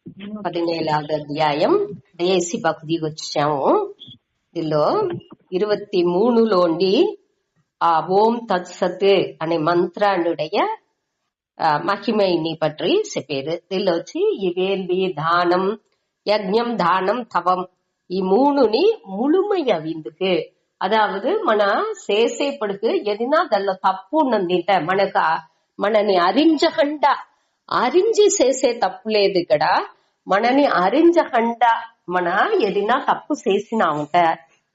17వ అధ్యాయం దేశీ భక్తి వచ్చాము. దీనిలో 23లోండి ఆ ఓం తత్సత్ అనే మంత్రానుடைய మహిమైని పற்றி చెప్పారు. దీనిలో వచ్చి ఈ వేల్వి దానం యజ్ఞం దానం தவம் ఈ மூணுని முழுமையவிந்துக்கு அதாவது మన చేసేపడుకు ఎదినా దానిలో తప్పు ఉన్నందింట మనని అరించి చేసే తప్పు లేదు. ఇక్కడ మనని అరించకుండా మన ఏదైనా తప్పు చేసినా ఉంట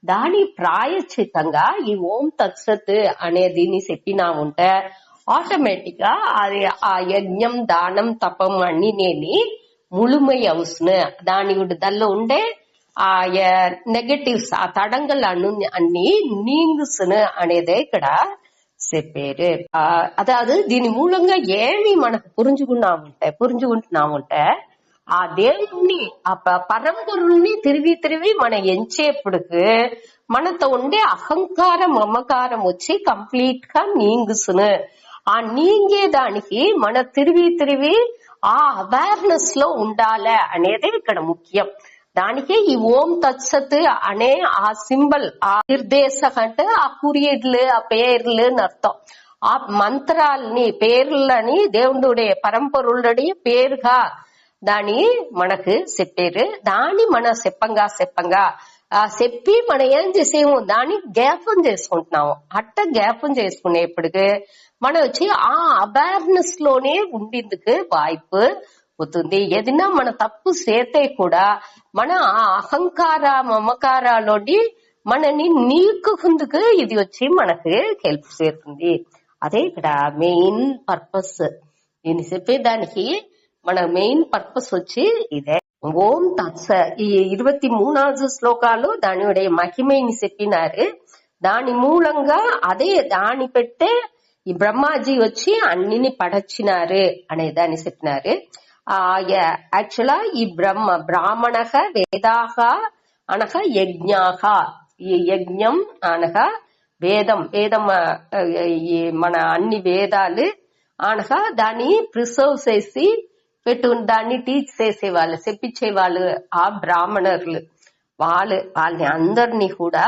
దాని ప్రాయశ్చితంగా ఈ ఓం తత్సత్ అనే దీన్ని చెప్పినా ఉంట ఆటోమేటిక్ గా అది ఆ యజ్ఞం దానం తపం అన్ని నేని ముழுமை అవును. దానిలో ఉండే ఆ నెగటివ్స్ ఆ తడంగల్ అన్ని నీంగుసును అనేదే ఇక్కడ చెప్పారు. అదాదు దీని మూలంగా ఏమి మనకు పురించుకుంటున్నాముంటే ఆ దేవుణ్ణి ఆ పరంపరుల్ని తిరిగి మన ఎంచేపుడుకు మనతో ఉండే అహంకారం మమకారం వచ్చి కంప్లీట్ గా నీంగుసును. ఆ నీంగేదానికి మన తిరిగి ఆ అవేర్నెస్ లో ఉండాలి అనేది ఇక్కడ ముఖ్యం. దానికే ఈ ఓం తత్సత్ అనే ఆ సింబల్ ఆ నిర్దేశం అంటే ఆ குறியீடுలు ఆ పేర్లు అర్థం. ఆ మంత్రాలని పేర్లని దేవుడుடைய పరంపరులుடைய పేరుగా దాని మనకు చెప్పారు. దాన్ని మన చెప్పంగా చెప్పి మనం ఏం చేసేమో దాన్ని జ్ఞాపం చేసుకుంటున్నాము. జ్ఞాపం చేసుకునేప్పటికి మనం వచ్చి ఆ అవేర్నెస్ లోనే ఉండేందుకు వాய்ப்பு అవుతుంది. ఏదైనా మన తప్పు చేతే కూడా మన ఆ అహంకార మమకారాలోని మనని నీకుందుకు ఇది వచ్చి మనకు హెల్ప్ చేస్తుంది. అదే ఇక్కడ మెయిన్ పర్పస్. దీన్ని చెప్పేదానికి మన మెయిన్ పర్పస్ వచ్చి ఇదే. ఓం తత్స ఈ 23వ శ్లోకాలు దాని మహిమని చెప్పినారు. దాని మూలంగా అదే దాని పెట్టే ఈ బ్రహ్మాజీ వచ్చి అన్నిని పడచ్చినారు అనే దాన్ని చెప్పినారు. యాక్చువల్గా ఈ బ్రాహ్మణ వేదాహ అనగా యజ్ఞాహ. ఈ యజ్ఞం అనగా వేదం మన అన్ని వేదాలు అనగా దాన్ని ప్రిసర్వ్ చేసి దాన్ని టీచ్ చేసేవాళ్ళు చెప్పించేవాళ్ళు ఆ బ్రాహ్మణులు. వాళ్ళని అందరినీ కూడా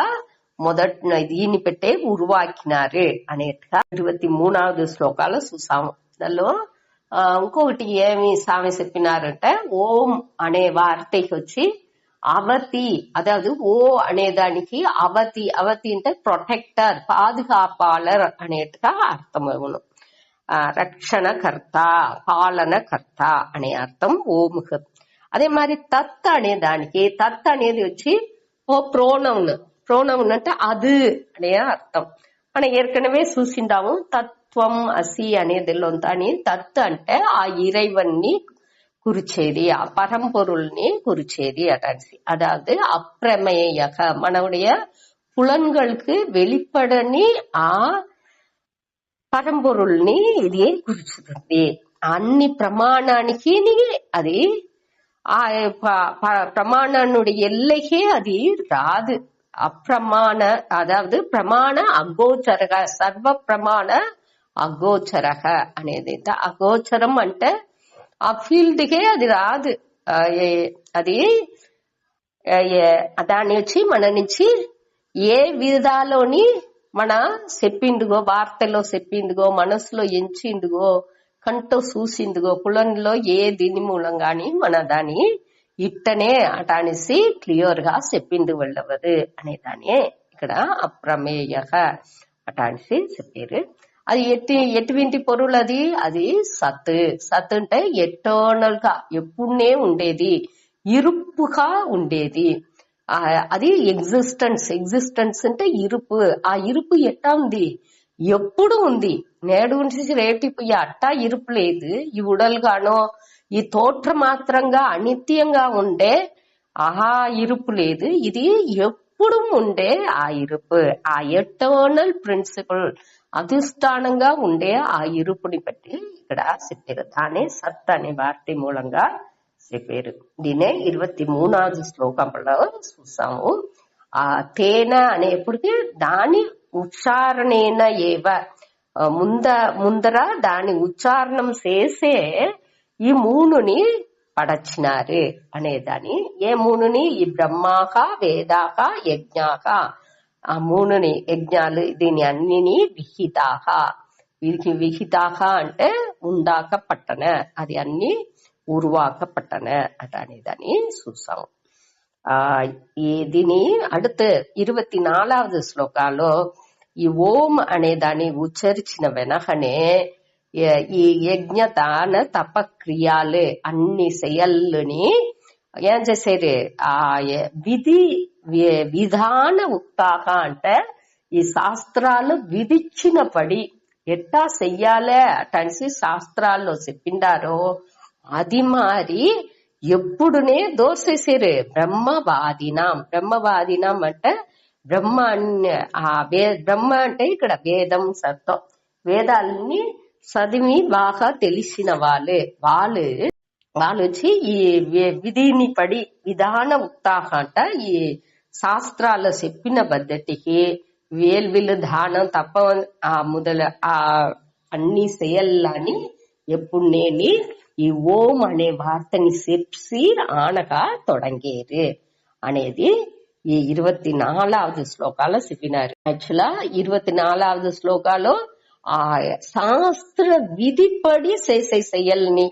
దీన్ని పెట్టే ఉరువాకినారు అనేట్టుగా 23వ శ్లోకాలు చూసాము. దానిలో ఇంకొకటి ఏమి స్వామి చెప్పినారంటే ఓం అనే వార్తకి వచ్చి అవతి, అதாவது ఓ అనేదానికి అవతి అంటే ప్రొటెక్టర్ పాదుకాపాలర్ అనేట్టుగా అర్థమవును. రక్షణకర్త పాలనకర్త అనే అర్థం ఓముఖ. అదే మరి తత్ అనే దానికి తత్ అనేది వచ్చి ఓ ప్రోనౌన్ అంటే అది అనే అర్థం. మనం ఏற்கனவே చూసిండాము. తత్వం అసి అనేదిలో అని తత్ అంటే ఆ ఇறைவన్ని குறிச்சேది, ఆ பரம்பொருள்ని குறிச்சேది அதாவது அதாவது அப்பிரமேயக మనவுடைய புலன்களுக்கு வெளிப்படని ఆ పరంపొరుల్ని ఇది குறிச்சுతుంది. అన్ని ప్రమాణానికి అది ఆ ప్రమాణனுடைய ఎల్లకే అది రాదు. అప్రమాణ అదాவது ప్రమాణ అగోచరగ సర్వ ప్రమాణ అగోచరగ అనేది. అగోచరం అంటే ఆ ఫీల్డ్ కే అది రాదు. అది దాన్ని వచ్చి మన నుంచి ఏ విధాలోని మన చెప్పిందిగో వార్తలో చెప్పిందిగో మనసులో ఎంచిందిగో కంటో చూసిందిగో పులంలో ఏ దీని మూలంగాని మన దాన్ని ఇట్టనే అటానేసి క్లియర్ గా చెప్పింది వెళ్ళవదు అనేదాన్ని ఇక్కడ అప్రమేయ అటానేసి చెప్పారు. అది ఎటువంటి పొరులు అది సత్ అంటే ఎటర్నల్ గా ఎప్పుడునే ఉండేది, ఇరుపుగా ఉండేది. అది ఎగ్జిస్టెన్స్ అంటే ఇరుపు. ఆ ఇరుపు ఎట్టా ఉంది, ఎప్పుడు ఉంది. నేడు నుంచి రేటిపోయి అట్టా ఇరుపు లేదు. ఈ ఉడల్గానో ఈ తోట్ర మాత్రంగా అనిత్యంగా ఉండే ఆహా ఇరుపు లేదు. ఇది ఎప్పుడు ఉండే ఆ ఇరుపు, ఆ ఎటర్నల్ ప్రిన్సిపల్ అధిష్టానంగా ఉండే ఆ ఇరుపుని బట్టి ఇక్కడ చెప్పారు. దానే సత్ అనే వార్త మూలంగా చెప్పారు. దీనే 23వ శ్లోకంలో చూసాము. ఆ తేన అనేప్పటికీ దాని ఉచ్చారణేన ఏవ ముందర దాని ఉచ్చారణం చేసే ఈ మూనుని పడచ్చినారు అనేదాన్ని. ఏ మూడుని? ఈ బ్రహ్మాక, వేదాక, యజ్ఞాక, ఆ మూడుని యజ్ఞాలు దీని అన్నిని విహితాక. వీరికి విహితాక అంటే ఉండాక పట్టణ, అది అన్ని ఉరువాక పట్టణ అట అనేదాన్ని చూసాం. దీని அடுத்து 24வது శ్లోకాలో ఈ ఓం అనే దాన్ని ఉచ్చరించిన వెనకనే ఈ యజ్ఞ దాన తప క్రియాలు అన్ని செயல்ని ఏం చేసేది? ఆ విధాన ఉక్తాక అంటే ఈ శాస్త్రాలు విధించినపడి ఎట్టా చెయ్యాలే అటనిసి శాస్త్రాల్లో చెప్పిండారో అది మారి ఎప్పుడునే దోసేసేరు. బ్రహ్మవాదినం అంటే బ్రహ్మ బ్రహ్మ అంటే ఇక్కడ వేదం సత్వం, వేదాలని చదివి బాగా తెలిసిన వాళ్ళు వచ్చి ఈ విధిని పడి విధాన ఉక్తాక అంట ఈ శాస్త్రాలు చెప్పిన పద్ధతికి వేల్విలు దానం తప్ప మొదల అన్ని చెయ్యాలని ఎప్పుడు నేని ఈ ఓం అనే వార్తని చెప్పి ఆనగా తొడంగేరు అనేది ఈ 24வது శ్లోకాలో చెప్పినారు. యాక్చువల్గా 24வது శ్లోకాలో ఆ శాస్త్ర విధిపడి చేసే చెయ్యల్ని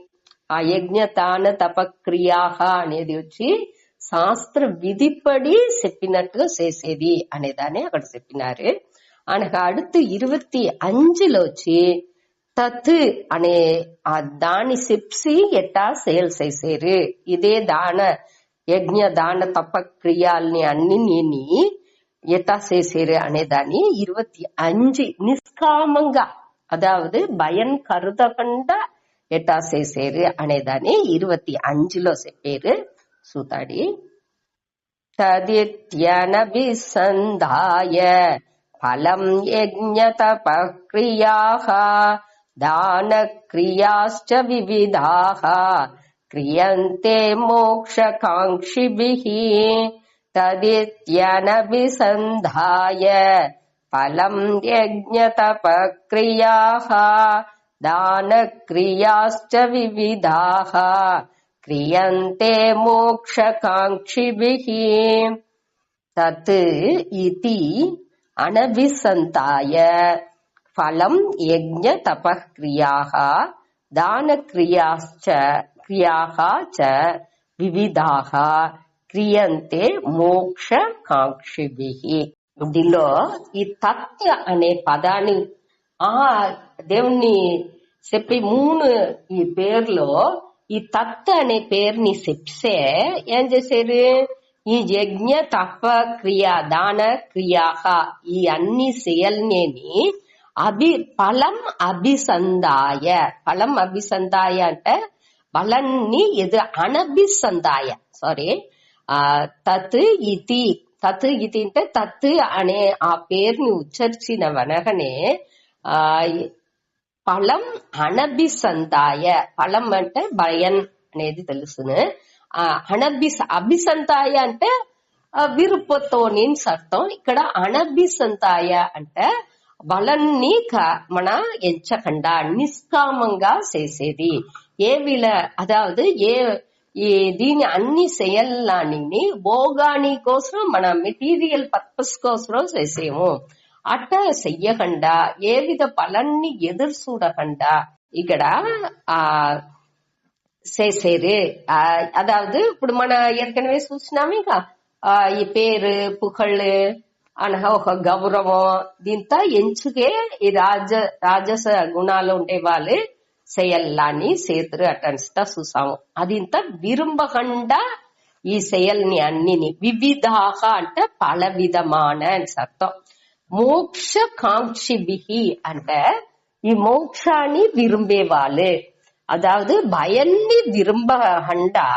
ఆ యజ్ఞ దాన తపక్రియాహ అనేది వచ్చి శాస్త్ర విధిపడి చెప్పినట్టుగా చేసేది అనేదాన్ని అక్కడ చెప్పినారు. అనగా அடுத்து 25లో వచ్చి తత్ అనే ఆ దాని చెప్పి ఎట్టా సేల్ చేసేరు, ఇదే దాన యజ్ఞ దాన తప క్రియాల్ని అన్నిని ఎట్టా చేసేరు అనేదాన్ని 25 నిష్కామంగా అదావదు భయం కరుదకుండా ఎట్టా చేసేరు అనేదాన్ని 25లో చెప్పారు. సూతాడి తదిత్యనభిసంధాయ ఫలం యజ్ఞ తప క్రియాః దాన క్రియాశ్చ వివిధాః క్రియంతే మోక్షకాంక్షిభిః. తదిత్యనభిసంధాయ ఫలం యజ్ఞ తప క్రియాః దాన క్రియాశ్చ వివిధాః క్రియంతే మోక్షకాంక్షిభిః. తత్ ఇతి అనభిసంతాయ ఫలం యజ్ఞ తప క్రియాః దాన క్రియాశ్చ వివిధాః క్రియంతే మోక్షకాంక్షిభిః. దీనిలో ఈ తత్ అనే పదాన్ని దేవుణ్ణి చెప్పి ఈ పేర్లో ఈ తత్ అనే పేరుని చెప్తే ఏం చేశారు? ఈ యజ్ఞ తప క్రియ దాన క్రియాహ ఈ అన్ని செயல்ని ఫలం అభిసందాయ అంటే ఫలాన్ని ఎదు అనభిసందాయ తత్ ఇతి అంటే తత్ అనే ఆ పేరుని ఉచ్చరించిన వెనకనే ఫలం అనభిసందాయ, ఫలం అంటే భయం అనేది తెలుసును. అభిసంతాయ అంటే విరుపతోని అర్థం. ఇక్కడ అనభిసంతాయ అంటే బలాన్ని మన ఎంచకుండా నిష్కామంగా చేసేది. అదావదు దీని అన్ని செயల్ని భోగాని కోసం మన మెటీరియల్ పర్పస్ కోసం చేసేము. అట్ట చెయ్యకుండా ఏ విధ ఫలాన్ని ఎదురు చూడకుండా ఇక్కడ చేసేది. అదావదు ఇప్పుడు మన ఏற்கனவே చూసినాము. ఇంకా ఈ పేరు పుకళ్ళు అనగా ఒక గౌరవం దీంతో ఎంచుకే ఈ రాజస గుణాలు ఉండే వాళ్ళు செயల్ని చేతురు అటన్స్తా చూసాము. అది ఇంత విరుంబకుండా ఈ செயల్ని అన్నిని వివిధాహ అంటే పల విధమాన అని అర్థం. మోక్షకాంక్షిభిః అంటే ఈ మోక్షాన్ని విరుంబే వాళ్ళు. అదావదు భయాన్ని విరుంబకుండా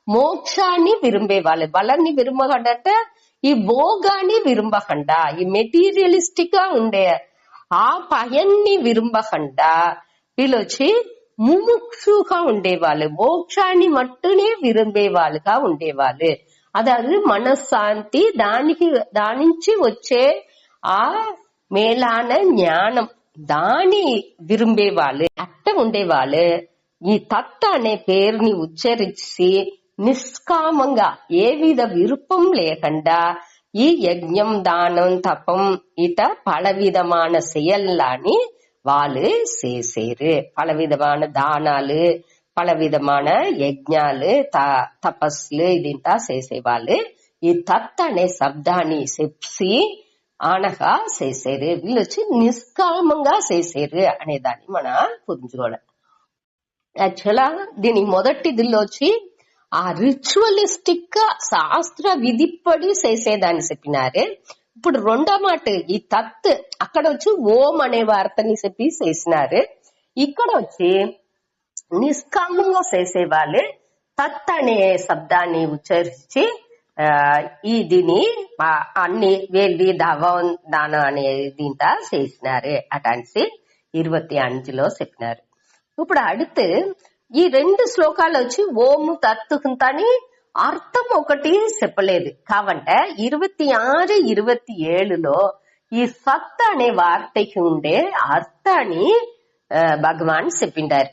మోక్షాన్ని విరుంబే వాళ్ళు. బలాన్ని విరుంబకుండా ఈ భోగాన్ని విరుంబకుండా ఈ మెటీరియలిస్టిక్ గా ఉండే ఆ భయాన్ని విరుంబకుండా వీళ్ళు వచ్చి ముముక్షుగా ఉండేవాళ్ళు, మోక్షాన్ని మట్టునే విరుంబే వాళ్ళుగా ఉండేవాళ్ళు. అదావదు మనశ్శాంతి దాని నుంచి వచ్చే ఆ మేలాన జ్ఞానం దాని విరుంబే వాళ్ళు అట్ట ఉండేవాళ్ళు. ఈ తత్ అనే పేరుని ఉచ్చరించి నిష్కామంగా ఏ విధ విరుపం లేకుండా ఈ యజ్ఞం దానం తపం ఇట பலவிதமான செயல்லானி వాళ్ళు చేసేరు. பலவிதமான దానాలు பலவிதமான యజ్ఞాలు తపస్సులు ఇదంతా చేసేవాళ్ళు ఈ తత్ అనే శబ్దాన్ని చెప్పి ఆనగా చేసేరు. వీళ్ళు వచ్చి నిష్కామంగా చేసేరు అనే దాన్ని మనం పుంజుకోవాలి. యాక్చువల్గా దీని మొదటిదిలో వచ్చి ఆ రిచువలిస్టిక్ గా శాస్త్ర విధిపడి చేసేదాన్ని చెప్పినారు. ఇప్పుడు రెండో మాట ఈ తత్ అక్కడ వచ్చి ఓం అనే వార్తని చెప్పి చేసినారు. ఇక్కడ వచ్చి నిష్కామంగా చేసేవాళ్ళు తత్ అనే శబ్దాన్ని ఉచ్చరించి దీని అన్ని వెళ్ళి దానం అనే దీంతో చేసినారు అటాన్సి 25లో చెప్పినారు. ఇప్పుడు அடுத்து ఈ 2 శ్లోకాలు వచ్చి ఓము తత్తుకుంటాని అర్థం ఒకటి చెప్పలేదు. కాబట్టి 26, 27లో ఈ సత్ అనే వార్తకి ఉండే అర్థాన్ని భగవాన్ చెప్పిండారు.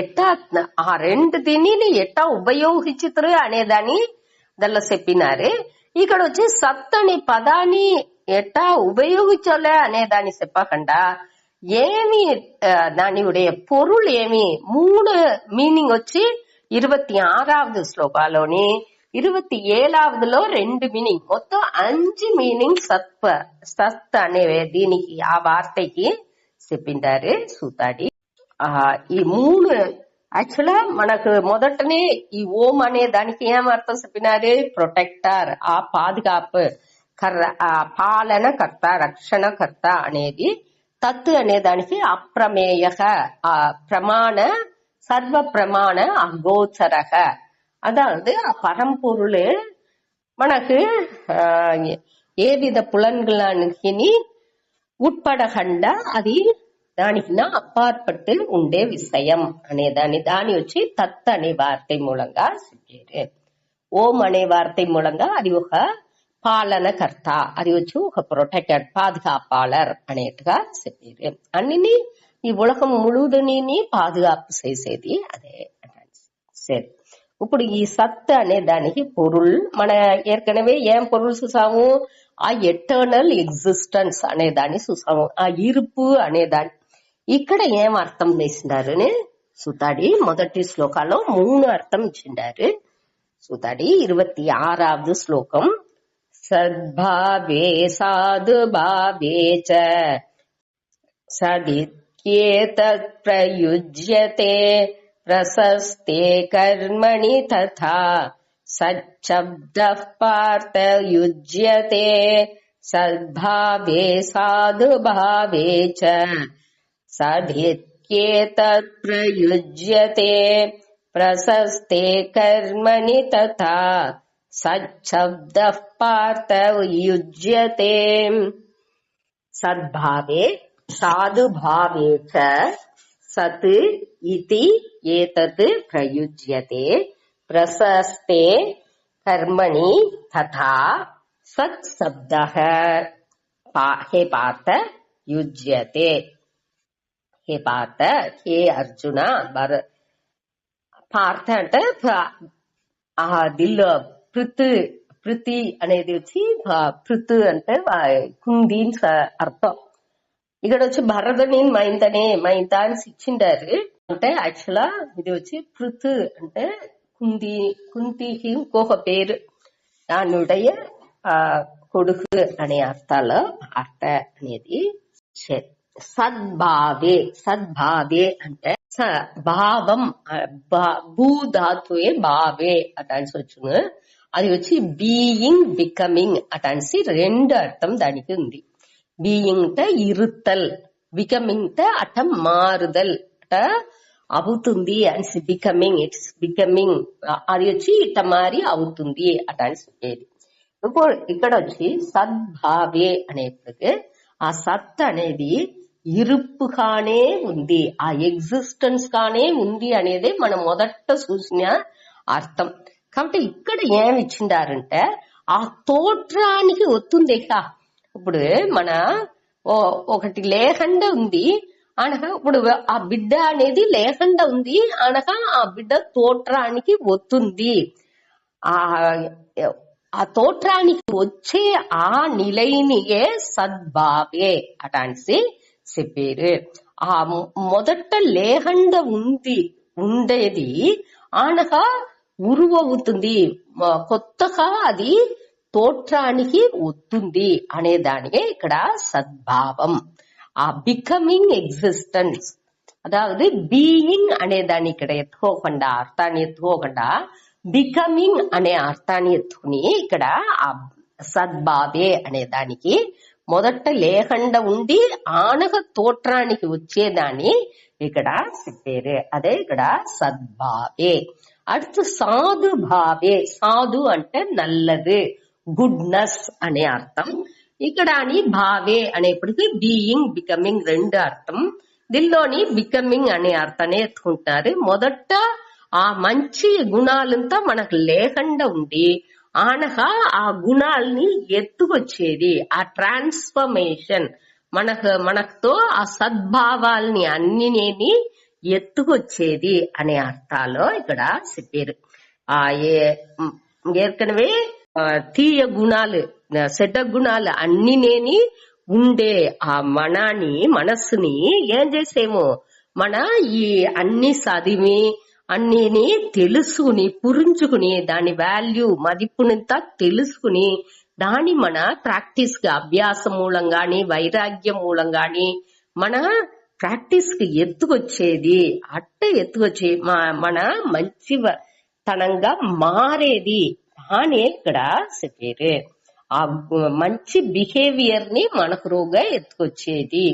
ఎట్టా ఆ 2 దీనిని ఎట్టా ఉపయోగించుతారు అనేదాన్ని దానిలో చెప్పినారు. ఇక్కడ వచ్చి సత్ అనే పదాన్ని ఎట్టా ఉపయోగించాలే అనేదాన్ని చెప్పకుండా ఏమి దాని ఉடைய పొరులు ఏమి 3 మీనింగ్ వచ్చి 26వ శ్లోకాలోని 27వదిలో 2 మీనింగ్ మొత్తం 5 మీనింగ్ సత్ అనే దీనికి ఆ వార్తకి చెప్పిండారు సూతాడి. ఈ 3 యాక్చువల్గా మనకు మొదటనే ఈ ఓం అనే దానికి ఏం అర్థం చెప్పినారు? ప్రొటెక్టర్, ఆ పాదుకాపు, పాలన కర్త, రక్షణ కర్త అనేది. తత్ అనే దానికి అప్రమేయ, ప్రమాణ, సర్వ ప్రమాణ అగోచరக, அதாவது பரம்பொருள் మనకు ఏ విధ పులన్களுக்கு ఉట్పడకుండా అది దానికి అప్పార్పట్టు ఉండే విషయం అనేదాన్ని దాని వచ్చి తత్ అనే వార్త మూలంగా చెప్పారు. ఓం అనే వార్త మూలంగా అది ఒక పాలనకర్త, అది వచ్చి ఒక ప్రొటెక్టర్, పాదుకాపాளர் అనేట్టుగా చెప్పారు. అన్ని ఈ ఉలకం ముழுதுని పాదుకాపు చేసేది అదే. సరే, ఇప్పుడు ఈ సత్ అనే దానికి పొరుల్ మన ఏற்கனவே ఏం పొరుల్ చూసాము? ఆ ఎటర్నల్ ఎగ్జిస్టెన్స్ అనే దాన్ని చూసాము, ఆ ఇరుపు అనే దాన్ని. ఇక్కడ ఏం అర్థం చేసినారు సుతాడి మొదటి శ్లోకాల్లో 3 అర్థం ఇచ్చిండారు. సుతాడి 26వ శ్లోకం సద్భావే సాధుభావే చ సదిత్యేతత్ ప్రయుజ్యతే ప్రశస్తే కర్మణి తథా సచ్చబ్దః పార్థ యుజ్యతే సద్భావే సాధుభావే చ సదిత్యేతత్ ప్రయుజ్యతే ప్రశస్తే కర్మణి తథా సచ్చబ్దః పార్థ యుజ్యతే. సద్భావే సాధుభావే చ సత్ ఇతి ఏతత్ ప్రయుజ్యతే ప్రశస్తే కర్మణి తథా సత్ శబ్దః హే పార్థ యుజ్యతే. హే పార్థ, హే అర్జున, పార్థ అంటే దిల్లో పృథి అనేది వచ్చి పృథు అంటే కుంది అర్థం. ఇక్కడ వచ్చి భరతని మైంతా అని ఇచ్చిండారు. అంటే యాక్చువల్గా ఇది వచ్చి పృథు అంటే కుంతికి ఇంకొక పేరు, దానుடைய కొడుకు అనే అర్థాలు పార్థ అనేది. సద్భావే, సద్భావే అంటే భావం, భూధాతువే భావే అటాన్స్ వచ్చును. అది వచ్చి బీయింగ్, బికమింగ్ అటాన్సి 2 అర్థం దానికి ఉంది. బీయింగ్ అంటే ఇరుత్తల్, బికమింగ్ అంటే అట మారుదల్, అట అవుతుంది అని బికమింగ్, ఇట్స్ బికమింగ్, అది వచ్చి ఇట మారి అవుతుంది అటాన్స్ చెప్పేది. ఇప్పుడు ఇక్కడ వచ్చి సద్భావే అనేప్పటికీ ఆ సత్ అనేది ఇరుపుగానే ఉంది, ఆ ఎగ్జిస్టెన్స్ గానే ఉంది అనేది మనం మొదట చూసిన అర్థం. కాబట్టి ఇక్కడ ఏమి ఇచ్చిండారంటే ఆ తోట్రానికి వస్తుంది. ఇప్పుడు మన ఒకటి లేకుండా ఉంది, అనగా ఇప్పుడు ఆ బిడ్డ అనేది లేకుండా ఉంది అనగా ఆ బిడ్డ తోట్రానికి వస్తుంది. ఆ ఆ తోట్రానికి వచ్చే ఆ నిలైనియే సద్భావే అటాన్సి చెప్పారు. ఆ మొదట లేకుండా ఉండేది అనగా ఉరువవుతుంది, కొత్తగా అది తోట్రానికి వస్తుంది అనేదానికే ఇక్కడ సద్భావం. ఆ బికమింగ్ ఎగ్జిస్టెన్స్, அதாவது బీయింగ్ అనే దాన్ని ఇక్కడ ఎత్తుకోకుండా, అర్థాన్ని ఎత్తుకోకుండా బికమింగ్ అనే అర్థాన్ని ఎత్తుకుని ఇక్కడ ఆ సద్భావే అనే దానికి మొదట లేకుండా ఉండి ఆనగ తోట్రానికి వచ్చేదాన్ని ఇక్కడ చెప్పారు. అదే ఇక్కడ సద్భావే. அடுத்து సాధు భావే. సాధు అంటే నల్లది, గుడ్నెస్ అనే అర్థం. ఇక్కడ అని భావే అనేప్పటికీ బీయింగ్ బికమింగ్ రెండు అర్థం. దీనిలోని బికమింగ్ అనే అర్థాన్ని ఎత్తుకుంటారు. మొదట ఆ మంచి గుణాలంతా మనకు లేకుండా ఉండి అనగా ఆ గుణాలని ఎత్తుకొచ్చేది, ఆ ట్రాన్స్ఫర్మేషన్ మనతో ఆ సద్భావాల్ని అన్నినేని ఎత్తుకొచ్చేది అనే అర్థాలు ఇక్కడ చెప్పారు. ఆ ఏற்கனவே తీయ గుణాలు, చెడ్డ గుణాలు అన్నినేని ఉండే ఆ మనస్సుని ఏం చేసేమో మన ఈ అన్ని చదివి అన్నిని తెలుసుకుని పురించుకుని దాని వాల్యూ మదింపునంతా తెలుసుకుని దాని మన ప్రాక్టీస్ గా అభ్యాసం మూలంగాని వైరాగ్యం మూలంగాని మన ప్రాక్టీస్ కి ఎత్తుకొచ్చేది, ఎత్తుకొచ్చే మన మంచి తనంగా మారేది అని ఇక్కడ చెప్పారు. ఆ మంచి బిహేవియర్ ని మనకు రోగా ఎత్తుకొచ్చేది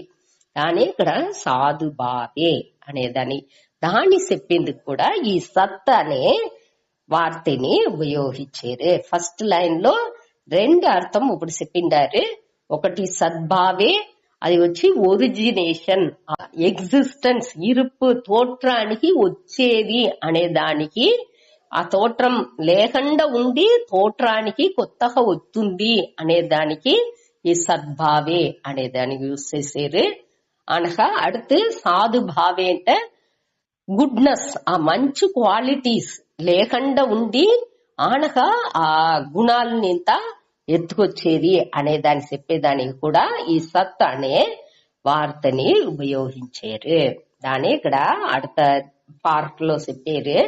దాని ఇక్కడ సాధుభావే అనేదాన్ని. దాన్ని చెప్పిందుకు కూడా ఈ సత్ అనే వార్తని ఉపయోగించారు. ఫస్ట్ లైన్ లో రెండు అర్థం ఇప్పుడు చెప్పిండారు. ఒకటి సద్భావే, అది వచ్చి ఒరిజినేషన్, ఎగ్జిస్టెన్స్, ఇరుపు, తోట్రానికి వచ్చేది అనే దానికి, ఆ తోట్రం లేకుండా ఉండి తోట్రానికి కొత్తగా వస్తుంది అనే దానికి ఈ సద్భావే అనే దానికి యూజ్ చేశారు. అనగా அடுத்து సాధుభావే అంటే గుడ్నెస్, ఆ మంచి క్వాలిటీస్ లేకుండా ఉండి అనగా ఆ గుణాలని ఇంత ఎత్తుకొచ్చేది అనే దాన్ని చెప్పేదానికి కూడా ఈ సత్ అనే వార్తని ఉపయోగించారు. దాని ఇక్కడ அடுத்த పార్ట్ లో చెప్పారు.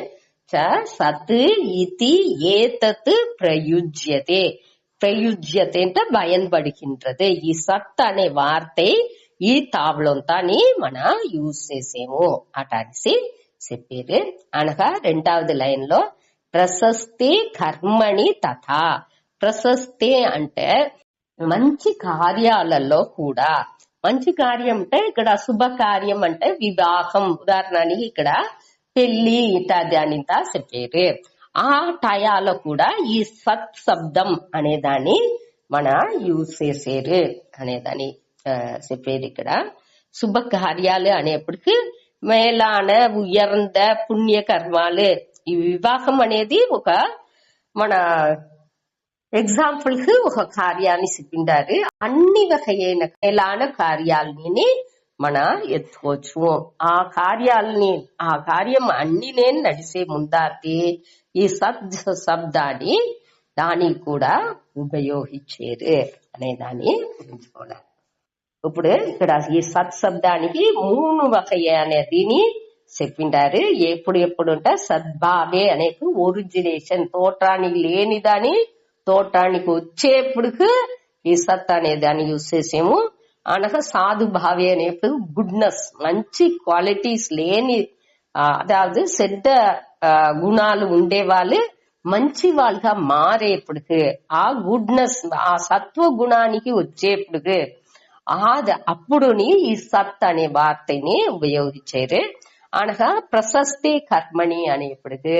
సత్ ఇతి ఏతత్ ప్రయుజ్యతే. ప్రయుజ్యతే అంటే பயன்படுகின்றது. ఈ సత్ అనే వార్తే ఈ తావళంతాని మన యూజ్ చేసేము అటాసి చెప్పారు. అనగా రెండవది లైన్ లో ప్రశస్తి కర్మణి తథా. ప్రశస్తి అంటే మంచి కార్యాలలో కూడా, మంచి కార్యం అంటే ఇక్కడ శుభకార్యం అంటే వివాహం, ఉదాహరణకి ఇక్కడ పెళ్లి ఇత్యాది అని చెప్పారు. ఆ టయాలో కూడా ఈ సత్ శబ్దం అనేదాన్ని మన యూజ్ చేసేరు అనేదాన్ని చెప్పేది. ఇక్కడ శుభకార్యాలు అనేప్పటికీ మేలాన ఉయర్ந்த పుణ్య కర్మాలు. ఈ వివాహం అనేది ఒక మన ఎగ్జాంపుల్ కి ఒక కార్యాన్ని చెప్పిండారు. అన్ని వకైన మేలాన కార్యాలని మన ఎత్తుకోవచ్చు. ఆ కార్యం అన్ని నేను నడిసే ముందాకి ఈ సత్ శబ్దాన్ని దానికి కూడా ఉపయోగించారు అనే దాన్ని గురించుకోవాలి. ఇప్పుడు ఇక్కడ ఈ సత్ శబ్దానికి మూడు వకయ అనేదిని చెప్పిండారు. ఎప్పుడు అంటే సద్భావే అనే ఒరిజినేషన్, తోటానికి లేని దాని తోటానికి వచ్చేప్పుడు ఈ సత్ అనే దాన్ని యూజ్ చేసేము. అనగా సాధుభావే అనేప్పుడు గుడ్నెస్, మంచి క్వాలిటీస్ లేని, అదాவது చెడ్డ గుణాలు ఉండే వాళ్ళు మంచి వాళ్ళగా మారేప్పటికి, ఆ గుడ్నెస్ ఆ సత్వ గుణానికి వచ్చేప్పటికి అప్పుడుని ఈ సత్ అనే వార్తని ఉపయోగించారు. అనగా ప్రశస్తి కర్మణి అనేప్పటికి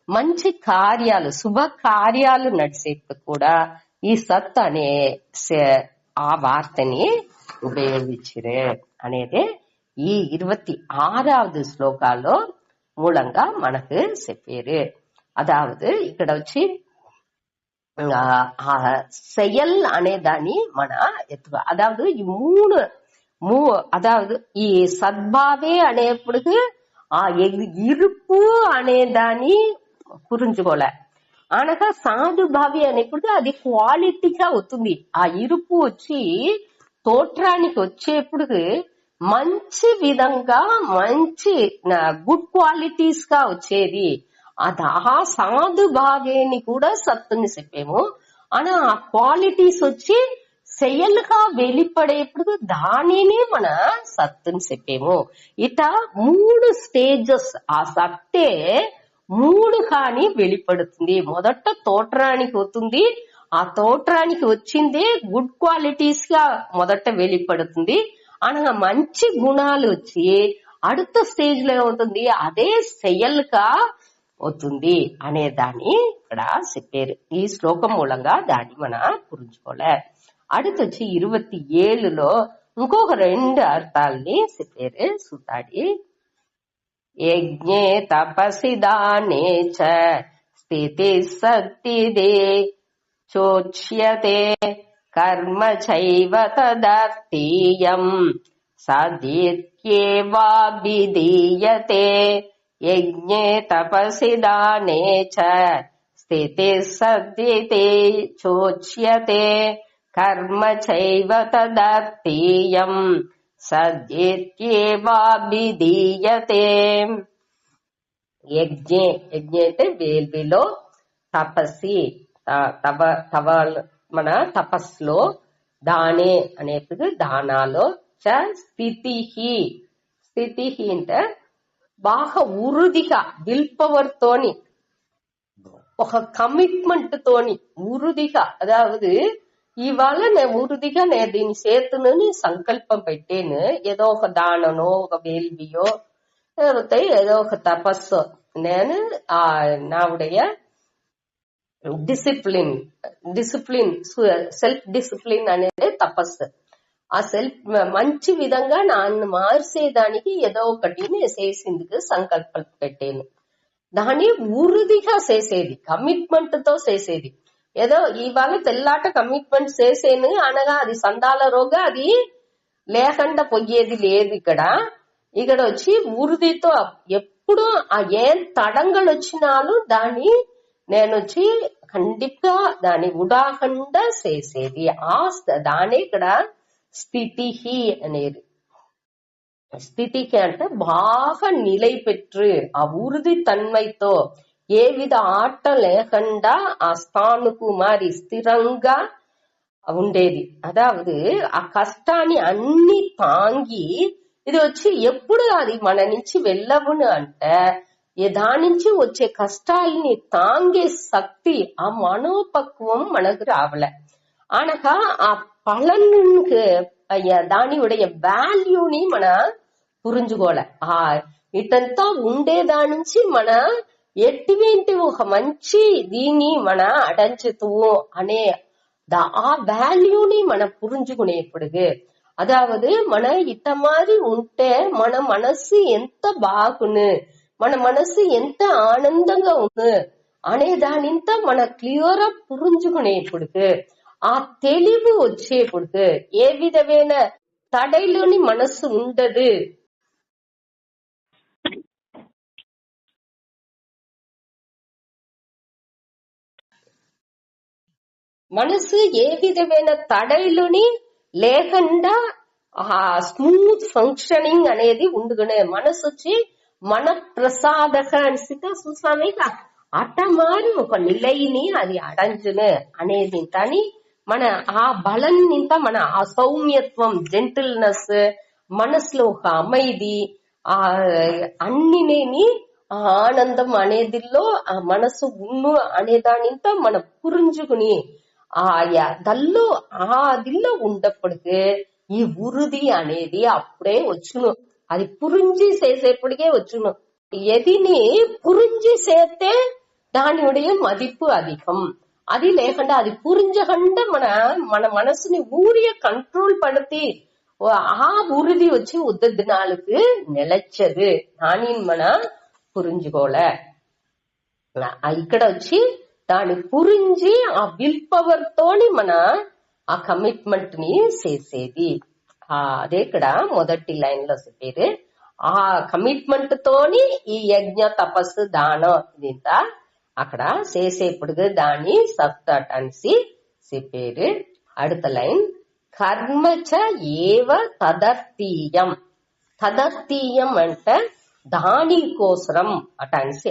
మంచి కార్యాలు, శుభ కార్యాలు నడిచేప్పుడు కూడా ఈ సత్ అనే ఆ వార్తని ఉపయోగించారు అనేది ఈ 26వ శ్లోకాల్లో మూలంగా మనకు చెప్పారు. అదాவது ఇక్కడ వచ్చి செயல் అనే దాన్ని మన అదాவது ఈ మూడు అదావదు ఈ సద్భావే అనేప్పుడు ఆ ఇరుపు అనేదాన్ని పురించుకోలే. అనగా సాధుభావి అనేప్పుడు అది క్వాలిటీగా అవుతుంది. ఆ ఇరుపు వచ్చి తోట్రానికి వచ్చేప్పుడు మంచి విధంగా మంచి గుడ్ క్వాలిటీస్ గా వచ్చేది. అది ఆ సాధుభావేని కూడా సత్తుని చెప్పాము. అనా ఆ క్వాలిటీస్ వచ్చి செயல்గా வெளிப்பడేప్పుడు దానిని మన సత్తుని చెప్పాము. ఇట 3 స్టేజెస్ ఆ సత్తే 3 కానీ வெளிப்படுతుంది. మొదట తోట్రానికి అవుతుంది. ఆ తోట్రానికి వచ్చిందే గుడ్ క్వాలిటీస్ గా మొదట வெளிப்படுతుంది. అనగా మంచి గుణాలు వచ్చి அடுத்த స్టేజ్ లో ఏమవుతుంది, అదే செயల్గా అవుతుంది అనేదాన్ని ఇక్కడ చెప్పారు. ఈ శ్లోకం మూలంగా దాన్ని మనం పురించుకోలే. அடுத்து 27లో ఇంకొక 2 అర్థాలని చెప్పారు. సుతాడి యజ్ఞే తపసి దానే చ స్థితి శక్తిదే చోచ్యతే కర్మ చైవ తదర్థీయం సదిత్యేవాభిధీయతే. యజ్ఞే తపసి దానే చ స్థితి శక్తిదే చోచ్యతే కర్మ చైవ తదర్థీయం సద్యేత్యేవాభిధీయతే. యజ్ఞే అంటే వేల్విలో, తపస్సి మన తపస్సులో, దానే అనేప్పుడు దానాలో, చ స్థితి అంటే బాగా ఉరుదిగా విల్ పవర్ తోని ఒక కమిట్మెంట్ తోని ఉరుదిగా, అదావదు ఇవాళ నేను ఉరుదిగా నేను దీని చేతునని సంకల్పం పెట్టాను. ఏదో ఒక దాననో ఒక వేల్వియో లేకపోతే ఏదో ఒక తపస్సు నేను నావుடைய డిసిప్లిన్ సెల్ఫ్ డిసిప్లిన్ అనేది తపస్సు. ఆ సెల్ఫ్ మంచి విధంగా నన్ను మార్చేదానికి ఏదో ఒకటి చేసేందుకు సంకల్పం పెట్టాను. దాన్ని ఉరుదిగా చేసేది, కమిట్మెంట్ తో చేసేది. ఏదో ఇవాళ తెల్లాట కమిట్మెంట్ చేసేను అనగా అది సందాల రోగా అది లేకుండా పోయేది లేదు. ఇక్కడ వచ్చి ఉరుదితో ఎప్పుడు ఆ ఏం తడంగలు వచ్చినాలు దాన్ని నేను వచ్చి ఖండిగా దాన్ని ఉడాకుండా చేసేది. దాని ఇక్కడ స్థితి అనేది. స్థితికి అంటే బాగా నిలై పెట్టు ఆ ఉరుది తన్మైతో ఏ విధ ఆట లేకుండా ఆ స్థానుకు మారి స్థిరంగా ఉండేది. అదావదు ఆ కష్టాన్ని అన్ని తాంగి ఇది వచ్చి ఎప్పుడు అది మన నుంచి వెళ్ళవును అంటే దాని నుంచి వచ్చే కష్టాలని తాంగే శక్తి ఆ మనోపక్వం మనకు రావలే. అనగా ఆ పలనుకు దానియుடைய వాల్యూని మన పురించుకోలే. ఇటంతా ఉండేదాని నుంచి మన ఎటువంటి ఒక మంచి దీన్ని మన అడంచుతువు అనే ఆ వాల్యూని మన పురించుకునేప్పుడు అదావదు మన ఇట్ట మారి ఉంటే మన మనసు ఎంత బాగును, మన మనసు ఎంత ఆనందంగా ఉంది అనే దానింత మన క్లియర్ పురించుకునేప్పుడు ఆ తెలివి వచ్చేప్పుడు ఏ విధమైన తడైలోని మనసు ఉండదు. మనసు ఏ విధమైన తడైలోని లేకుండా స్మూత్ ఫంక్షనింగ్ అనేది ఉండుకునే మనసు వచ్చి మన ప్రసాదక అనిసిత చూసామేగా అట్ట మారి ఒక నిలయని అది అడంజును అనేది. కానీ మన ఆ బలం నింత మన ఆ సౌమ్యత్వం, జెంటిల్నెస్, మనసులో ఒక అమైది అన్నినేని ఆ ఆనందం అనేదిలో ఆ మనసు ఉన్ను అనేదానింత మన పురించుకుని దల్లో ఆదిల్లో ఉండప్పటికే ఈ ఉరుది అనేది అప్పుడే వచ్చును. అది పురించి చేసేప్పటికే వచ్చును. ఎదిని పురించి చేస్తే దానియుடைய మదిப்பு అధికం. అది లేకుండా అది పురించకుండా మన మనసుని ఊరియ కంట్రోల్ పడితే ఆ ఉరుది వచ్చి ఉద్ద నాளுக்கு నిలచ్చదు. దాని మన పురించుకోలే. ఇక్కడ వచ్చి దాన్ని పురించి ఆ విల్ పవర్ తోని మన ఆ కమిట్మెంట్ ని చేసేది. అదే ఇక్కడ మొదటి లైన్ లో చెప్పారు. ఆ కమిట్మెంట్ తోని ఈ యజ్ఞ తపస్సు దానం ఇంత అక్కడ చేసేప్పుడు దాని సప్తట్ అనేసి చెప్పారు. அடுத்த லைன் కర్మచ ఏవ తదర్థీయం. తదర్థీయం అంటే దానికోసరం అట అనేసి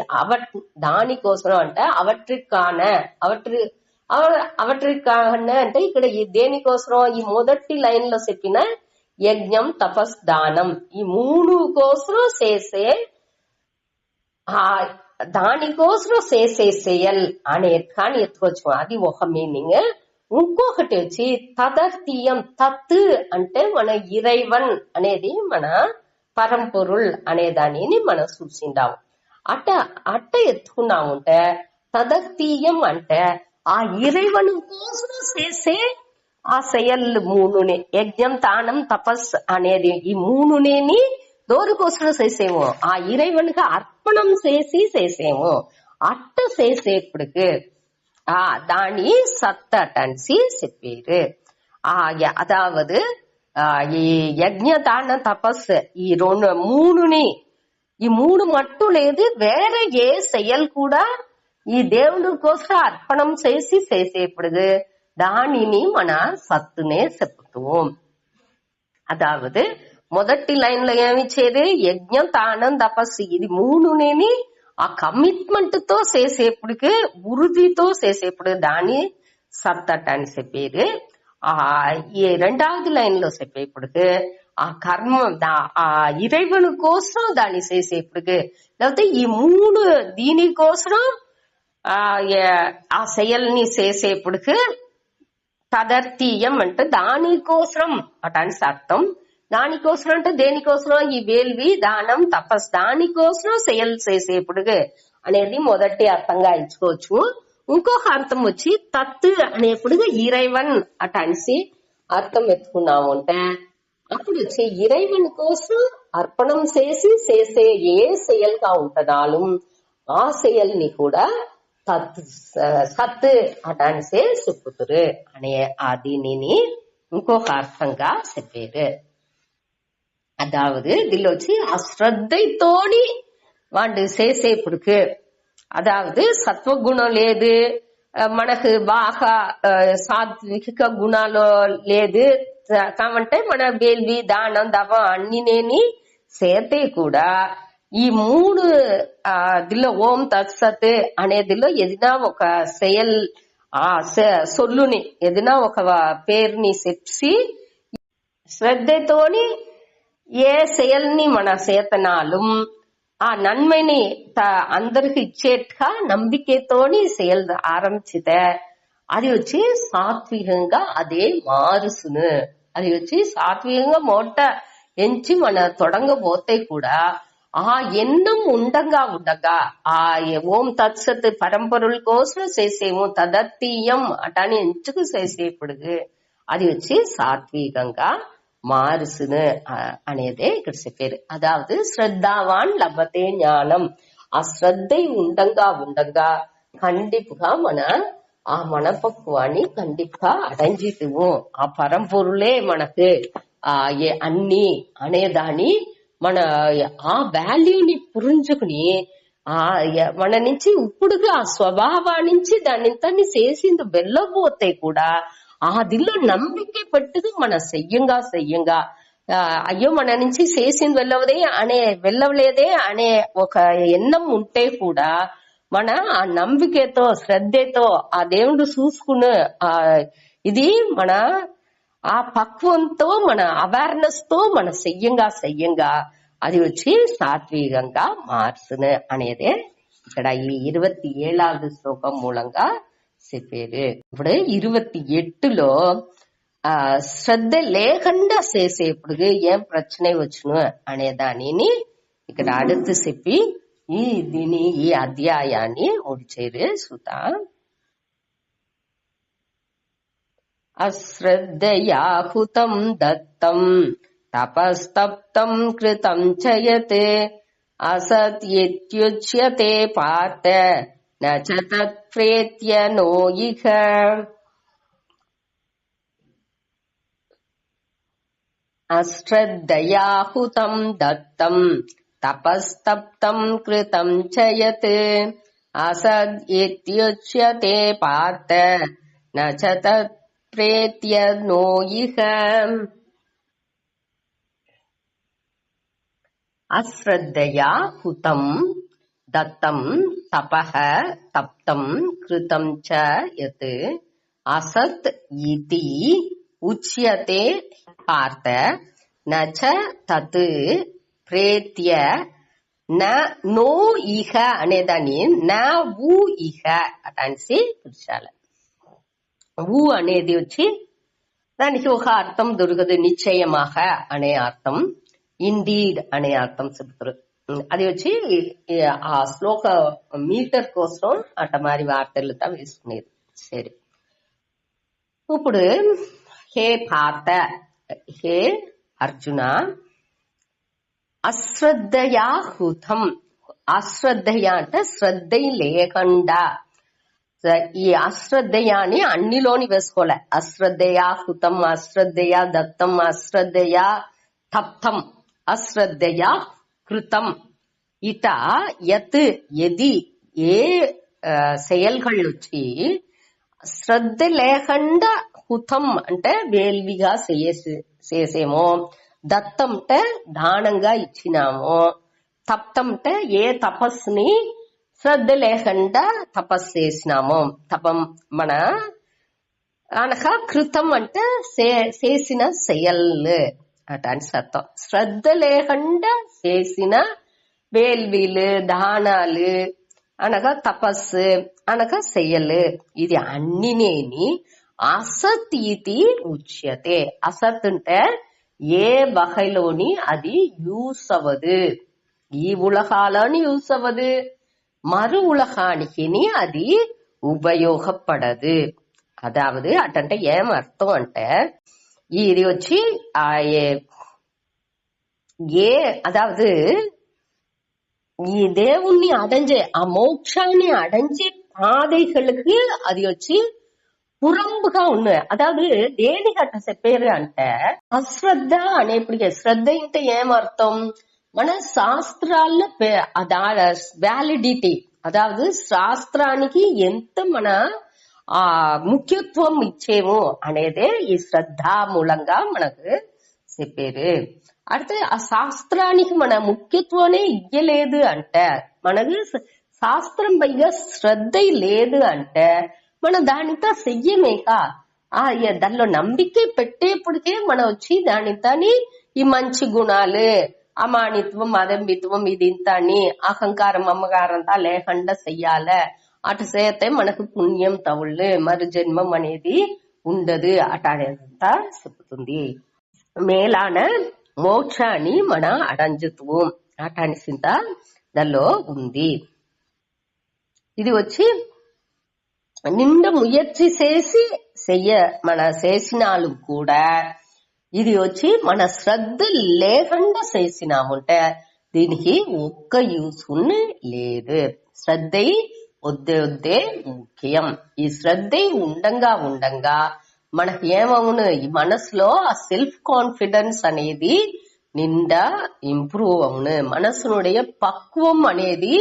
దానికోసరం అంటే అవట్రికాన అంటే ఇక్కడ దేనికోసరం ఈ మొదటి లైన్ లో చెప్పిన యజ్ఞం తపస్ దానం ఈ మూడు కోసం చేసే దానికోసం చేసే సేయల్ అనే కానీ ఎత్తుకోవచ్చు. అది ఒక మీనింగ్. ఇంకొకటి వచ్చి తదర్థీయం. తత్ అంటే మన ఇరైవన్ అనేది మన పరంపొరుల్ అనే దానిని మనం చూసిండాము. అట్ట ఎత్తుకున్నాముంటే తదర్థీయం అంటే ఆ ఇరైవన్ కోసం చేసే ఆ செயல் మూడునే యజ్ఞం தானம் తపస్ అనేది ఈ మూడునేని దోరుకోసం చేసేమో ఆ ఇరైవన్కి అర్పణం చేసేమో అట్ట చేసేప్పుడుకు దాని సత్తట్ అనేసి చెప్పారు. అదావదు ఈ యజ్ఞ దాన తపస్ ఈ మూడుని ఈ మూడు మట్టు లేదు వేరే ఏ செயல் కూడా ఈ దేవుడి కోసం అర్పణం చేసేప్పుడు దానిని మన సత్తునే చెప్తాం. అదావదు మొదటి లైన్ లో ఏమిచ్చేది యజ్ఞం తానం తపస్సు ఇది మూడునేని ఆ కమిట్మెంట్ తో చేసేప్పుడుకి ఉరుదితో చేసేప్పుడు దాని సత్తట్ అని చెప్పేది. ఈ రెండవది లైన్ లో చెప్పేప్పుడుకి ఆ కర్మ ఆ ఇరైవను కోసం దాన్ని చేసేప్పుడుకి లేకపోతే ఈ మూడు దీనికోసం ఆ செயల్ని చేసేప్పుడుకి తదర్థీయం అంటే దానికోసం అటని అర్థం. దానికోసం అంటే దేనికోసం ఈ వేల్వి దానం తపస్ దానికోసం செயల్ చేసేప్పుడు అనేది మొదటి అర్థంగా ఇచ్చుకోవచ్చు. ఇంకొక అర్థం వచ్చి తత్ అనేప్పుడు ఇరైవన్ అట అనేసి అర్థం ఎత్తుకున్నాము అంటే అప్పుడు వచ్చి ఇరైవన్ కోసం అర్పణం చేసే ఏ செயల్గా ఉంటదాలు ఆ செயల్ని కూడా సత్ అట అనేసి చెప్పుతురు అనే దీనిని ఇంకొక అర్థంగా చెప్పారు. அதாவது இதுல வச்சு அஸ்ரத்தைத்தோடி వాడు చేసేప్పుడుకు అదావదు సత్వగుణం లేదు మనకు బాగా సాత్విక గుణాలు లేదు కాబట్టి మన వేల్వి దానం దవం అన్నినేని చేతే కూడా ఈ మూడు దిలో ఓం తత్సత్ అనేదిలో ఏదైనా ఒక செயல் సొల్లుని ఏదైనా ఒక పేరుని చెప్పి శ్రద్ధతోని ఏ செயల్ని మన చేతనాలు ఆ నన్మని అందరికి ఇచ్చేట్టుగా నమ్మికతోని செயల్ ఆరంభించితే అది వచ్చి సాత్వికంగా అదే మారుసును. అది వచ్చి సాత్వికంగా మొట్ట ఎంచి మన తొడంగబోతే కూడా ఆ ఎన్నం ఉండగా ఆ ఓం తత్సత్ పరంపరుల కోసం చేసేమో తదర్థీయం అటాని ఎంచుకు చేసేప్పుడు అది వచ్చి సాత్వికంగా మారుసును అనేదే ఇక్కడ చెప్పారు. అదావదు శ్రద్ధావాన్ లభతే ஞானம். ఆ శ్రద్ధ ఉండగా கண்டிப்பா ఆ மனப்பக்குவாన్ని கண்டிப்பா அடைஞ்சிட்டுவோம். ఆ పరంపొరులే మనకు అన్ని అనేదాన్ని మన ఆ వాల్యూని పురించుకుని మన నుంచి ఇప్పుడుగా ఆ స్వభావం నుంచి దాన్ని చేసింది వెళ్ళబోతే కూడా అదిలో నమ్మిక పెట్టిది మన చెయ్యంగా అయ్యో మన నుంచి చేసింది వెళ్ళవలేదే అనే ఒక ఎన్నం ఉంటే కూడా మన ఆ నమ్మికతో శ్రద్ధతో ఆ దేవుడు చూసుకుని ఇది మన ఆ పక్వంతో మన అవేర్నెస్ తో మన చెయ్యంగా అది వచ్చి సాత్వికంగా మార్చును అనేదే ఇక్కడ ఈ 27వ శ్లోకం మూలంగా చెప్పారు. ఇప్పుడు 28లో శ్రద్ధ లేకుండా చేసేప్పుడు ఏం ప్రశ్న వచ్చును అనే దానిని ఇక్కడ అడుగుతూ చెప్పి ఈ అధ్యాయాన్ని ముడిచేరు సుత. అశ్రద్ధయా హుతం దత్తం తపస్తప్తం కృతం చయతే అసత్యేత్యుచ్యతే పార్థ నచ తత్ప్రేత్య నో ఇహ. అశ్రద్ధయాహుతం దత్తం తపస్తప్తం కృతం చయత్ అసద్ ఇత్యుచ్యతే పార్థ నచ తత్ ప్రేత్య నో ఇహ. అశ్రద్ధయా హుతం దత్తం తపః తప్తం కృతం చ యత్ అసత్ ఇతి ఉచ్యతే పార్థ నచ తత్ ప్రేత్య నో ఇహ అనేదాన్ని నా ఊ ఇహ అనేసి పిలిచాలి. ఊ అనేది వచ్చి దానికి ఒక అర్థం దొరకదు, నిశ్చయமாக అనే అర్థం, ఇండీడ్ అనే అర్థం చెబుతారు. అది వచ్చి ఆ శ్లోక మీటర్ కోసం అట్ట మరి వార్తలతో వేసుకునేది. సరే, ఇప్పుడు హే పార్థ, హే అర్జున, అశ్రద్ధయా హృతం. అశ్రద్ధయ అంటే శ్రద్ధ లేకుండా. ఈ అశ్రద్ధయాని అన్నిలోని వేసుకోలే. అశ్రద్ధయా హృతం, అశ్రద్ధయా దత్తం, అశ్రద్ధయా తప్తం, అశ్రద్ధయా కృతం. ఇట యత్ ఎది ఏ செயல்கள் వచ్చి శ్రద్ధ లేకుండా హుతం అంటే వేల్విగా చేసేమో, దత్తం అంటే దానంగా ఇచ్చినామో, తప్తం అంటే ఏ తపస్సుని శ్రద్ధ లేకుండా తపస్సు చేసినామో తపం మన అనగా, కృతం అంటే చేసిన செயల్ అటాని అర్థం. శ్రద్ధ లేకుండా చేసిన వేల్వీలు దానాలు అనగా తపస్సు అనగా செயల్, ఇది అన్నినేని అసత్ ఇది ఉచ్యతే. అసత్ అంటే ఏ వகைలోని అది యూస్ అవ్వదు, ఈ ఉలగాలని యూస్ అవ్వదు, మరు ఉలగానికి అది ఉపయోగపడదు. అదావదు అటంటే ఏం అర్థం అంటే, ఇది వచ్చి అదావదు ఈ దేవుణ్ణి అடைஞ்சే ఆ మోక్షాన్ని అடைஞ்சే పాதைகளுக்கு అది వచ్చి పురంబుగా ఉన్నాయి. అదావదు దేనికి అట్ట చెప్పారు అంటే, అశ్రద్ధ అనేప్పటికీ శ్రద్ధ అంటే ఏమర్థం, మన శాస్త్రాల్లో వ్యాలిడిటీ, అదావదు శాస్త్రానికి ఎంత మన ముఖ్యత్వం ఇచ్చేమో అనేదే ఈ శ్రద్ధ మూలంగా మనకు చెప్పారు. అయితే ఆ శాస్త్రానికి మన ముఖ్యత్వమే ఇయ్యలేదు అంటే, మనకు శాస్త్రం పైగా శ్రద్ధ లేదు అంటే మనం దానితో చెయ్యమేక. దానిలో నమ్మిక పెట్టేప్పటికే మనం వచ్చి దానితోని ఈ మంచి గుణాలు, అమానిత్వం, అదంబిత్వం, ఇది ఇంత అని అహంకారం అమ్మగారంతా లేకుండా చెయ్యాలి. అటు చేస్తే మనకు పుణ్యం తవుళ్ళు, మరు జన్మం అనేది ఉండదు అటంతా చెప్తుంది. మేలాన మోక్షాన్ని మన అడంజుత్వం అటాని చింత దానిలో ఉంది. ఇది వచ్చి నిండు ముయற்சி చేసి మన చేసినాలు కూడా ఇది వచ్చి మన శ్రద్ధ లేకుండా చేసినాముంటే దీనికి ఒక్క యూస్ లేదు. శ్రద్ధ వద్దే ముఖ్యం. ఈ శ్రద్ధ ఉండంగా మనకి ఏమవును, ఈ మనసులో ఆ సెల్ఫ్ కాన్ఫిడెన్స్ అనేది నిండా ఇంప్రూవ్ అవును, మనసునుடைய పక్వం అనేది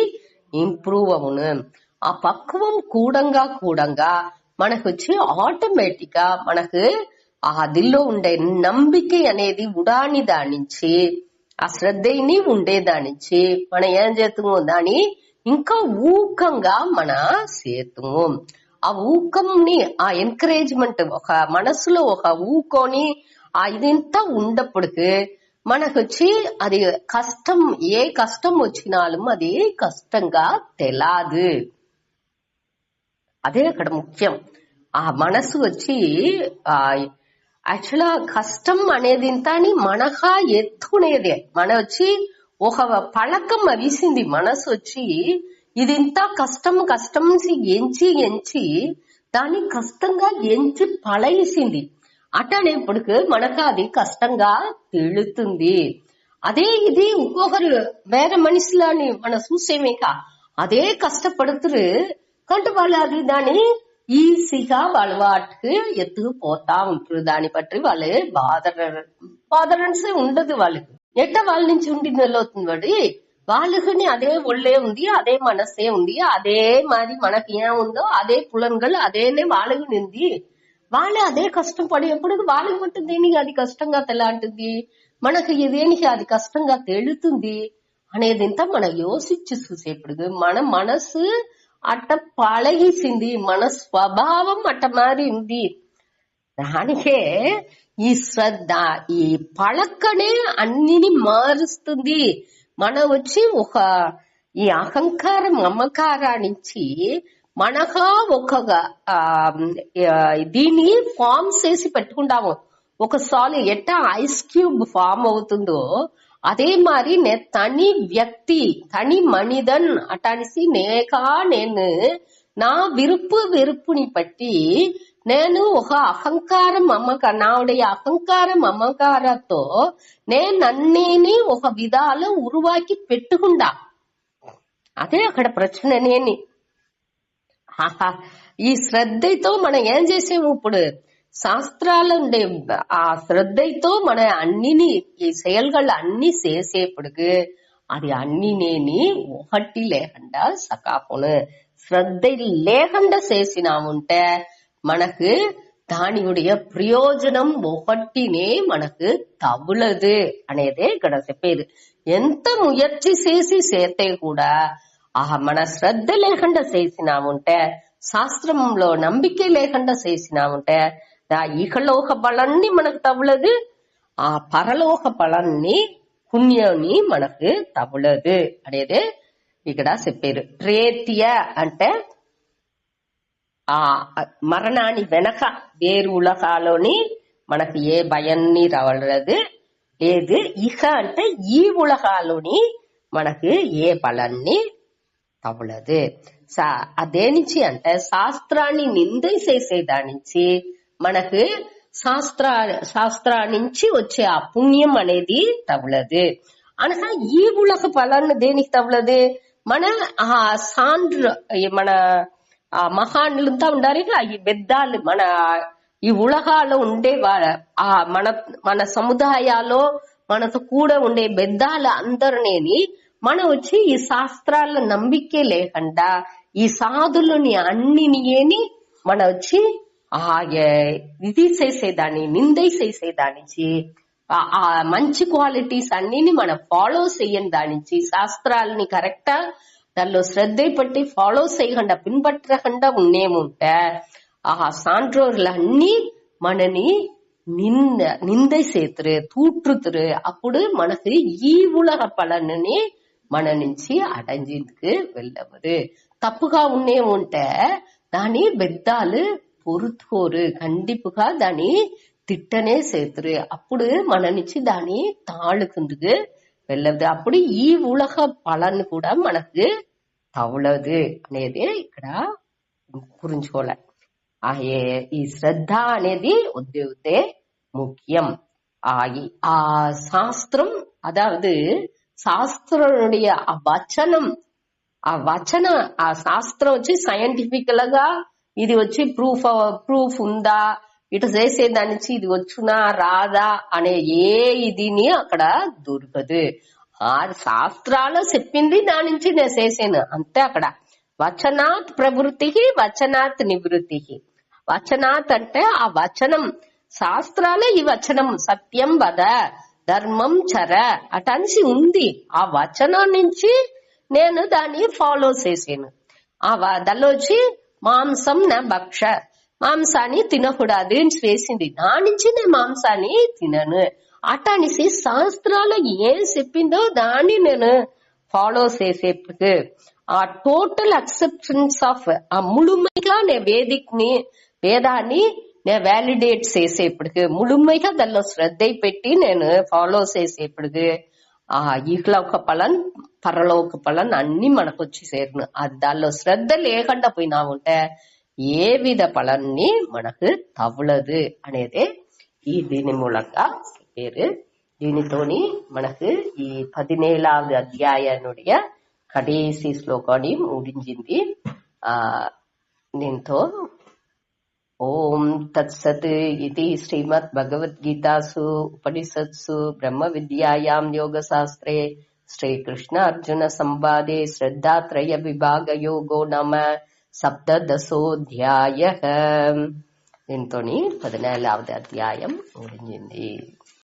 ఇంప్రూవ్ అవును. ఆ పక్వం కూడంగా మనకు వచ్చి ఆటోమేటిక్ గా మనకు ఆ దిల్లో ఉండే నమ్మిక అనేది ఉడాని దానించి, ఆ శ్రద్ధని ఉండేదానించి మనం ఏం చేస్తాము, దాని ఇంకా ఊకంగా మన చేతుము. ఆ ఊకంని, ఆ ఎంకరేజ్మెంట్, ఒక మనసులో ఒక ఊకోని ఆ ఇదంతా ఉండప్పటికి మనకు వచ్చి అది కష్టం, ఏ కష్టం వచ్చినాலும் అది కష్టంగా తెలాదు. అదే అక్కడ ముఖ్యం. ఆ మనసు వచ్చి యాక్చువల్గా కష్టం అనేది ఇంతని మనహా ఎత్తుకునేదే. మన వచ్చి ఒక పళకం అవిసింది మనసు వచ్చి ఇదింత కష్టం ఎంచి దాన్ని కష్టంగా ఎంచి పళేసింది. అటనేప్పటికి మనకు అది కష్టంగా తెలుస్తుంది. అదే ఇది ఇంకొకరు వేరే మనిషిలాని మనం చూసేమేక అదే కష్టపడుతురు కంటే వాళ్ళు అది దాన్ని ఈజీగా వాళ్ళ వాటికి ఎత్తుకుపోతా ఉంటారు. దాన్ని బట్టి వాళ్ళు బాధరన్సే ఉండదు వాళ్ళకి. ఎట్ట వాళ్ళ నుంచి ఉండి నిలవుతుంది వాడి వాళ్ళకి అదే ఒళ్ళే ఉంది, అదే మనసే ఉంది, అదే మరి మనకి ఏముందో అదే పులన్கள் అదేనే వాళ్ళకి ఉంది. వాళ్ళే అదే కష్టం పడేప్పుడు వాళ్ళకి బట్టి దేనికి అది కష్టంగా తెలాంటుంది, మనకి దేనికి అది కష్టంగా తెలుతుంది అనేది ఇంత మనం యోచించి చూసేప్పుడు మన మనసు అట్ట పழகிసింది, మన స్వభావం అట్ట మారి ఉంది. దానికే ఈ శ్రద్ధ, ఈ పళకనే అన్నిని మారుస్తుంది. మనం వచ్చి ఒక ఈ అహంకారం మమకారానికి మనగా ఒక దీన్ని ఫామ్ చేసి పెట్టుకుంటాము. ఒక సాలిడ్ ఎట్టా ఐస్ క్యూబ్ ఫామ్ అవుతుందో அதே மாதிரி தனி வியக்தி தனி மனிதன் அட்டானிசி நேகா నేను నా వెరుపుని పట్టి నేను ఒక అహంకారం నావుடைய అహంకారం మమకారతో నేను నన్నేని ఒక విధాలు ఉరువాకి పెట్టుకుంటా. అదే అక్కడ ప్రశ్ననేని. ఈ శ్రద్ధతో మనం ఏం చేసాము ఇప్పుడు శాస్త్రాలు ఉండే ఆ శ్రద్ధతో మన అన్నిని ఈ செயல்கள் అన్ని చేసేప్పుడు అది అన్నినేని ఒకటి లేకుండా సకాపోను. శ్రద్ధ లేకుండా చేసినాముంటే మనకు దానియుடைய ప్రయోజనం ఒకటినే మనకు తగులదు అనేదే ఇక్కడ చెప్పేది. ఎంత ముయర్చి చేస్తే కూడా మన శ్రద్ధ లేకుండా చేసినాముంటే, శాస్త్రంలో నంబిక లేకుండా చేసినాముంటే ఇహలోక బలాన్ని మనకు తగులదు, ఆ పరలోక బలాన్ని పుణ్యాన్ని మనకు తగులదు అనేదే ఇక్కడ చెప్పారు. ప్రేత్య అంటే ఆ మరణాన్ని వెనక వేరు ఉలకాలోని మనకు ఏ భయాన్ని రావలేదు లేదు. ఇహ అంటే ఈ ఉలకాలోని మనకు ఏ బలాన్ని తగులదు. అదేనించి అంటే శాస్త్రాన్ని నింద చేసేదానించి మనకు శాస్త్రానికి వచ్చే ఆ పుణ్యం అనేది తగులదు. అనగా ఈ ఉలక ఫలాన్ని దేనికి తగులదు, మన ఆ సాండ్రు మన ఆ మహాన్లంతా ఉండాలి. ఈ పెద్దాలు మన ఈ ఉలగాలో ఉండే ఆ మన సముదాయాల్లో మనతో కూడా ఉండే పెద్దాలు అందరినేని మనం వచ్చి ఈ శాస్త్రాల నంబికే లేకుండా ఈ సాధులని అన్నిని మన వచ్చి ఇది చేసేదాన్ని నింద చేసేదానికి ఆ మంచి క్వాలిటీస్ అన్నిని మనం ఫాలో చేయని దానికి శాస్త్రాలని కరెక్టా దానిలో శ్రద్ధ పట్టి ఫాలో చేయకుండా పిன்பற்றకుండా ఉన్నేముంటే ఆ సాండ్రోర్లన్నీ మనని నింద చేతురు తూట్రుతురు. అప్పుడు మనకు ఈ ఉలగ పలనని మన నుంచి అడంజిందుకు వెళ్ళవదు. తప్పుగా ఉన్నేముంటే దాని పెద్దాలు పొరుతుకోరు, కండిపుగా దాని తిట్టనే చేతురు. అప్పుడు మన నుంచి దాని తాళుకుందుకు వెళ్ళదు. అప్పుడు ఈ ఉలగ పలాన్ని కూడా మనకు తవలదు అనేది ఇక్కడ గురించుకోవాలి. ఈ శ్రద్ధ అనేది ఉద్యోగతే ముఖ్యం. ఆ శాస్త్రం అదావదు శాస్త్రనుடைய ఆ శాస్త్రం వచ్చి సైంటిఫికల్ గా ఇది వచ్చి ప్రూఫ్ ఉందా, ఇటు చేసేదానికి ఇది వచ్చునా రాదా అనే ఏ ఇదిని అక్కడ దొరకదు. ఆ శాస్త్రాలు చెప్పింది దాని నుంచి నేను చేసాను అంతే. అక్కడ వచనాత్ ప్రవృత్తి వచనాత్ నివృత్తి. వచనాత్ అంటే ఆ వచనం శాస్త్రాలే ఈ వచనం సత్యం వద ధర్మం చర అటనిసి ఉంది. ఆ వచనం నుంచి నేను దాన్ని ఫాలో చేసాను. దానిలో వచ్చి మాంసం నా భక్ష, మాంసాన్ని తినకూడదు అని వేసింది. దాని నుంచి నేను మాంసాన్ని తినను అటనిసి శాస్త్రాలు ఏం చెప్పిందో దాన్ని నేను ఫాలో చేసేప్పుడు ఆ టోటల్ అక్సెప్టెన్స్ ఆఫ్ ఆ ముழுமைగా నేను వేదాన్ని నేను వ్యాలిడేట్ చేసేప్పుడు ముழுமைగా దానిలో శ్రద్ధ పెట్టి నేను ఫాలో చేసేప్పుడు ఆ ఇహలోక ఫలం పరలోక ఫలం అన్ని మనకు వచ్చి చేరును. అది దానిలో శ్రద్ధ లేకుండా పోయినాముంటే ఏ విధ ఫలాన్ని మనకు తవ్వలదు అనేది ఈ దీని మూలంగా పేరు. దీనితోని మనకు ఈ 17వ అధ్యాయనుடைய కడేసి శ్లోకాన్ని ముడించింది. దీంతో ஓம் தத்சத் இதி ஸ்ரீமத் பகவத்கீதாசு உபனிஷத்சு பிரம்ம வித்யாயாம் யோகசாஸ்திரே ஸ்ரீகிருஷ்ண அர்ஜுன சம்வாதே ஸ்ரத்தாத்ரய விபாக யோகோ நம சப்ததசோऽధ్యాయः. దీంతోని 14వ అధ్యాయం ముగించింది.